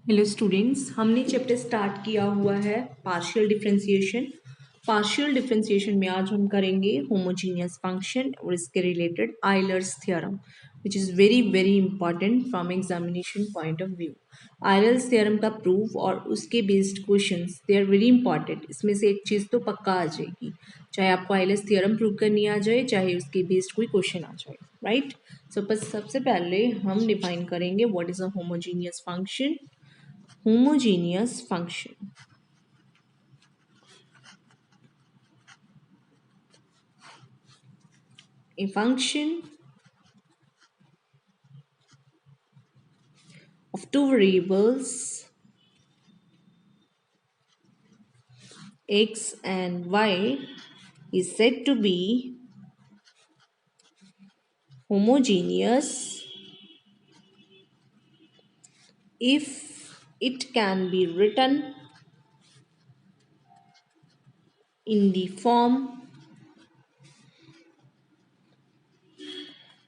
Hello students, हमने chapter start किया हुआ है पार्शियल डिफरेंशिएशन। पार्शियल डिफरेंशिएशन में आज हम करेंगे होमोजीनियस फंक्शन और इसके related Euler's theorem, which is very very important from examination point of view. Euler's theorem का प्रूफ और उसके based questions they are very important. इसमें से एक चीज़ तो पक्का आ जाएगी, चाहे आपको आयलर्स थ्योरम प्रूव करनी आ जाए, चाहे उसके बेस्ड कोई क्वेश्चन आ जाए, राइट। सो बस सबसे पहले हम डिफाइन करेंगे what is a homogeneous function. Homogeneous function. A function of two variables x and y is said to be homogeneous if it can be written in the form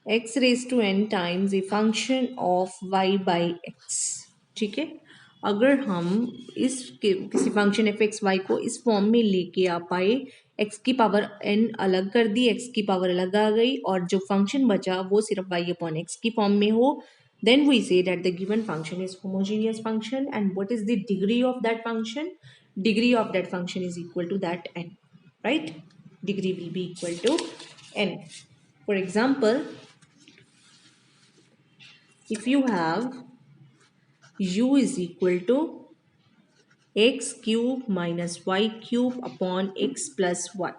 x raised to n times a function of y by x। ठीक है, अगर हम इस किसी function F x Y को इस form में लेके आ पाए, एक्स की पावर एन अलग कर दी, एक्स की पावर अलग आ गई और जो फंक्शन बचा वो सिर्फ वाई अपॉन एक्स की फॉर्म में हो, then we say that the given function is homogeneous function. And what is the degree of that function? Degree of that function is equal to that n, right? Degree will be equal to n. For example, if you have u is equal to x cube minus y cube upon x plus 1,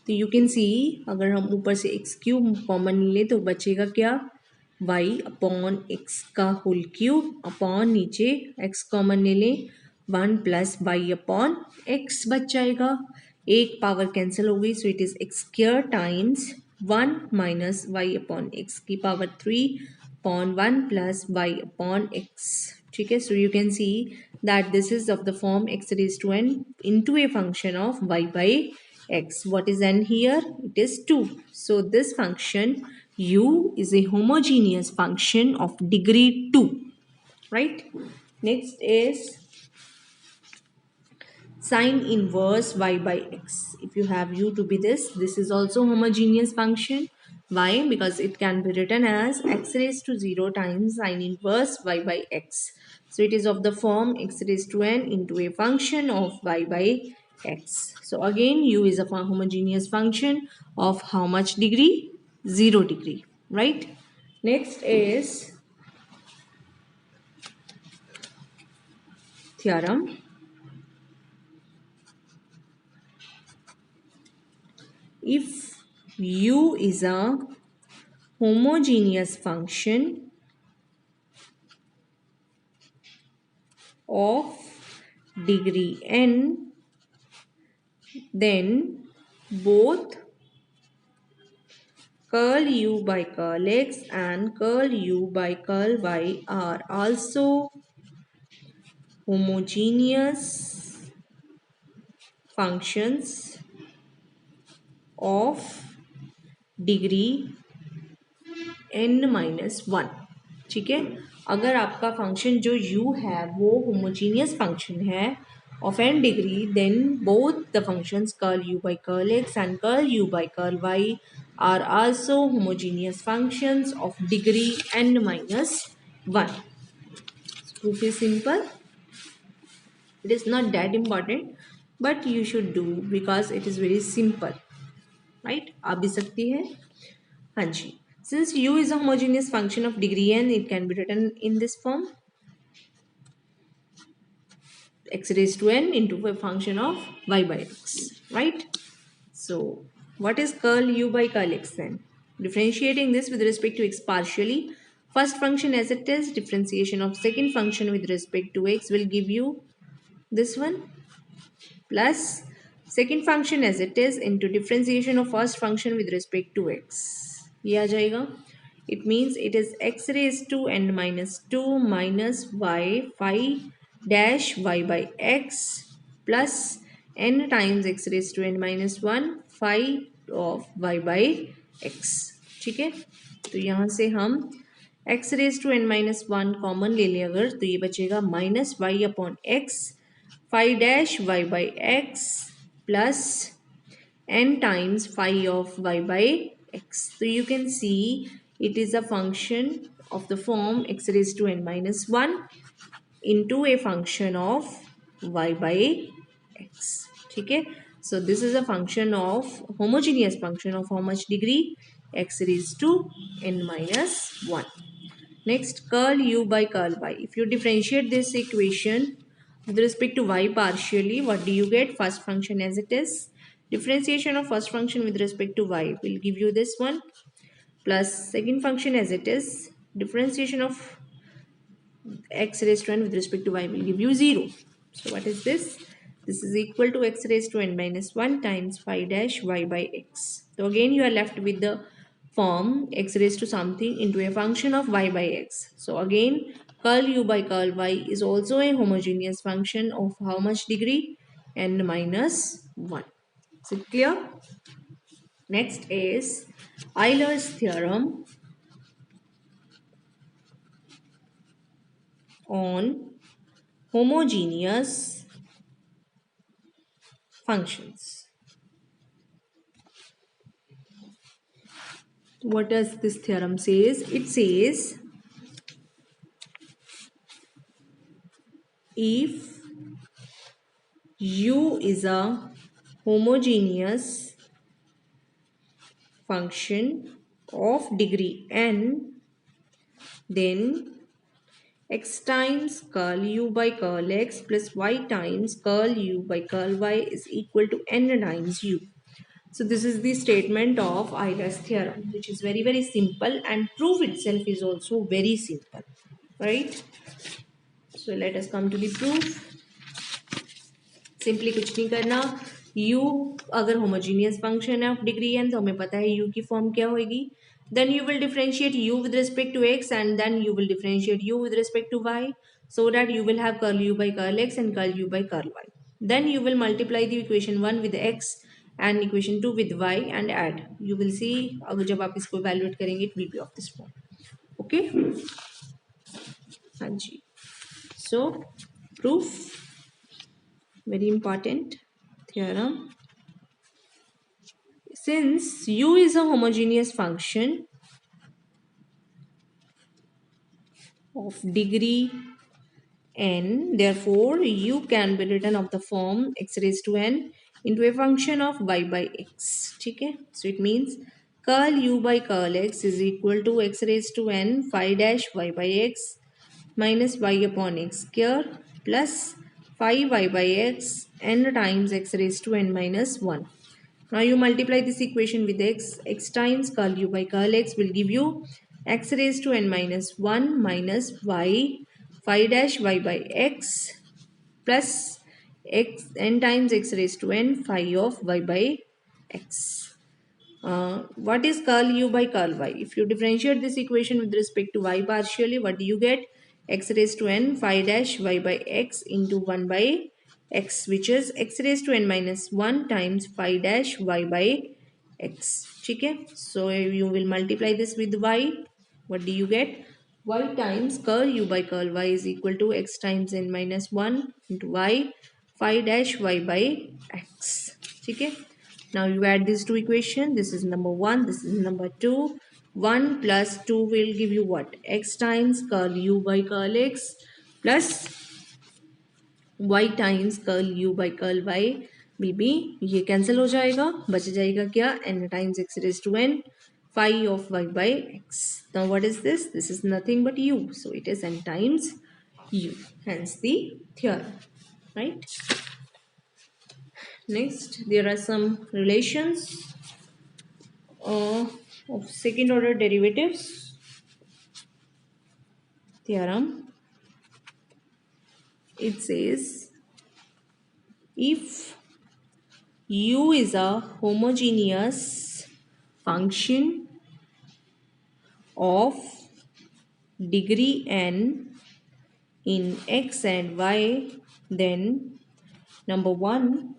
तो you can see अगर हम ऊपर से x cube common ले तो बचेगा क्या, y upon x का होल क्यूब अपॉन नीचे x कॉमन ले लें 1 प्लस वाई अपॉन x बच जाएगा, एक पावर कैंसिल हो गई, so it is x square times 1 minus y upon x की power 3 upon 1 plus y upon x। ठीक है, so you can see that this is of the form x raised to n into a function of y by x. What is n here? It is 2. So this function u is a homogeneous function of degree 2, right? Next is sine inverse y by x. If you have u to be this is also homogeneous function. Why? Because it can be written as x raised to 0 times sine inverse y by x. So it is of the form x raised to n into a function of y by x. So again u is a homogeneous function of how much degree? 0 degree, right? Next is theorem. If u is a homogeneous function of degree n, then both curl u by curl x and curl u by curl y are also homogeneous functions of degree n minus 1। ठीक है, अगर आपका function जो u है वो homogeneous function है of n degree, then both the functions curl u by curl x and curl u by curl y are also homogeneous functions of degree n minus 1। Proof is simple. It is not that important, but you should do because it is very simple, right? आप भी सकती है, हाँ जी। Since u is a homogeneous function of degree n, it can be written in this form x raised to n into a function of y by x, right? So what is curl u by curl x then? Differentiating this with respect to x partially, first function as it is, differentiation of second function with respect to x will give you this one, plus second function as it is into differentiation of first function with respect to x, ये आ जाएगा। It means it is x raised to n minus 2 minus y phi dash y by x plus n times x raised to n minus 1 phi of y by x। ठीक है, तो यहाँ से हम x raise to n minus one common ले लें अगर तो ये बचेगा minus y upon x five dash y by x plus n times phi of y by x. So you can see it is a function of the form x raised to n minus 1 into a function of y by x. ठीक है. So this is a function of homogeneous function of how much degree x raised to n minus 1. Next, curl u by curl y. If you differentiate this equation with respect to y partially, what do you get? First function as it is. Differentiation of first function with respect to y will give you this one, plus second function as it is. Differentiation of x raised to n with respect to y will give you 0. So what is this? This is equal to x raised to n minus 1 times phi dash y by x. So again you are left with the form x raised to something into a function of y by x. So again curl u by curl y is also a homogeneous function of how much degree? N minus 1. Is it clear? Next is Euler's theorem on homogeneous functions. What does this theorem says? It says if u is a homogeneous function of degree n, then x times curl u by curl x plus y times curl u by curl y is equal to n times u. So this is the statement of Euler's theorem, which is very, very simple, and proof itself is also very simple, right? So let us come to the proof. Simply कुछ नहीं करना. U अगर homogeneous function है of degree n तो हमें पता है U की form क्या होगी. Then you will differentiate U with respect to x and then you will differentiate U with respect to y, so that you will have curl U by curl x and curl U by curl y. Then you will multiply the equation 1 with x and equation 2 with y and add. You will see अगर जब आप इसको evaluate करेंगे it will be of this form. Okay? हाँ जी. So proof, very important theorem. Since u is a homogeneous function of degree n, therefore u can be written of the form x raised to n into a function of y by x. ठीक है. So it means curl u by curl x is equal to x raised to n phi dash y by x minus y upon x square plus phi y by x n times x raised to n minus 1. Now you multiply this equation with x. X times curl u by curl x will give you x raised to n minus 1 minus y phi dash y by x plus x n times x raised to n phi of y by x. What is curl u by curl y? If you differentiate this equation with respect to y partially, what do you get? X raised to n phi dash y by x into 1 by x, which is x raised to n minus 1 times phi dash y by x. ठीक है. So you will multiply this with y. What do you get? Y times curl u by curl y is equal to x times n minus 1 into y phi dash y by x. ठीक है. Now you add these two equations. This is number 1, this is number 2. 1 plus 2 will give you what? X times curl u by curl x plus y times curl u by curl y will be, ये cancel हो जाएगा, बच जाएगा क्या? n times x raised to n phi of y by x. Now what is this? This is nothing but u. So it is n times u. Hence the theorem, right? Next, there are some relations of second order derivatives theorem. It says if u is a homogeneous function of degree n in x and y, then number 1,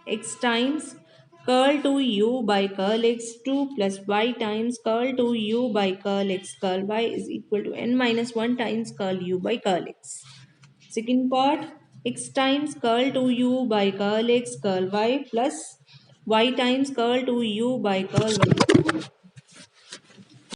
x times curl to u by curl x 2 plus y times curl to u by curl x curl y is equal to n minus 1 times curl u by curl x. Second part, x times curl to u by curl x curl y plus y times curl to u by curl y